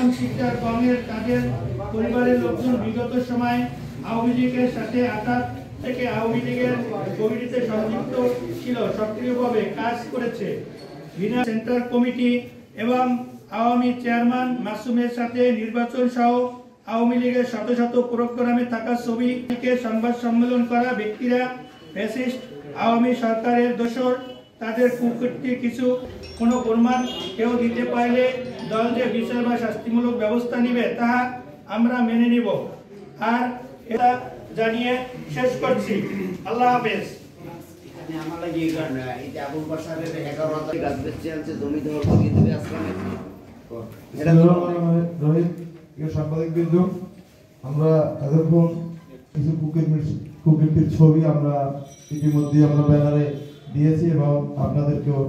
ইসলাম শিক্ষা কমের তাদের পরিবারের লোকজন বিগত সময় আওয়ামী লীগের সাথে আঘাত থেকে আওয়ামী লীগের কমিটিতে সংযুক্ত ছিল, সক্রিয়ভাবে কাজ করেছে। সেন্টার কমিটি এবং আওয়ামী চেয়ারম্যান মাসুমের সাথে নির্বাচন সহ আওয়ামী লীগের শত শত প্রোগ্রামে থাকা ছবিকে সংবাদ সম্মেলন করা ব্যক্তিরা ফ্যাসিস্ট আওয়ামী সরকারের দোসর, তাদের কুকীর্তির কোনো প্রমাণ কেউ দিতে পারলে দল যে বিচার বা শাস্তিমূলক ব্যবস্থা নিবে তা আমরা মেনে নিব। আর এটা জানিয়ে শেষ করছি। আল্লাহ হাফেজ। সাংবাদিকবৃন্দ, আমরা এতক্ষণ কিছু কুকীর্তির ছবি আমরা ইতিমধ্যে আমরা ব্যানারে দিয়েছি এবং আপনাদেরকেও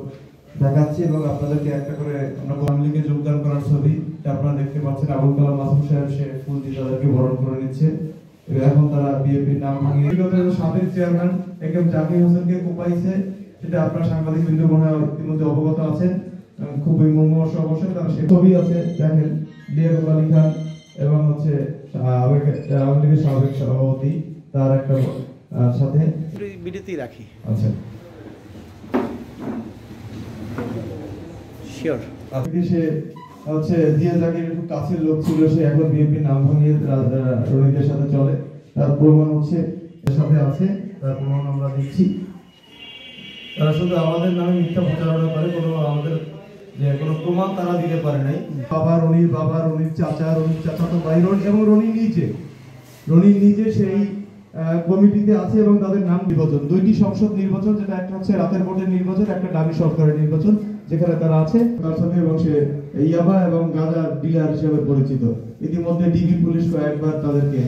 দেখাচ্ছি এবং আপনাদেরকে একটা করে আমরা আওয়ামী লীগে যোগদান করার ছবি আপনারা দেখতে পাচ্ছেন। আবুল কালাম মাসুম সাহেব সে ফুল দিয়ে তাদেরকে বরণ করে নিচ্ছে। এখন তারা বিএনপির নাম ভাঙিয়ে সাবেক চেয়ারম্যান একেম জাকির হোসেনকে কোপাইছে, সেটা আপনার সাংবাদিক বৃন্দ মনে হয় ইতিমধ্যে অবগত আছেন। খুবই মুমূর্ষ অবশ্যই তারা সে ছবি আছে দেখেন, লিয়াকত আলী খান এবং হচ্ছে আওয়ামী লীগের সাবেক সভাপতি তার একটা সাথে বিরতি রাখি। আচ্ছা শিওর। আপনি সে হচ্ছে জিয়া জাকির খুব কাছের লোক ছিল, সে এখন বিএনপির নাম ভাঙিয়ে রনিদের সাথে চলে, তার প্রমাণ হচ্ছে এর সাথে আছে, তার প্রমাণ আমরা দিচ্ছি। তারা শুধু আমাদের নামে মিথ্যা প্রচারণা করে, কোনো আমাদের যে কোনো প্রমাণ তারা দিতে পারে নাই। বাবা রনির চাচাতো ভাই এবং রনি নিজে সেই কমিটিতে আছে এবং তাদের নাম নির্বাচন, দুইটি সংসদ নির্বাচন, যেটা একটা হচ্ছে রাতের ভোটের নির্বাচন, একটা দামি সরকারের নির্বাচন, যেখানে তারা আছে তার সাথে এবং সে ইয়াবা এবং গাঁজা ডিলার হিসেবে পরিচিত। ইতিমধ্যে ডিবি পুলিশ কয়েকবার তাদেরকে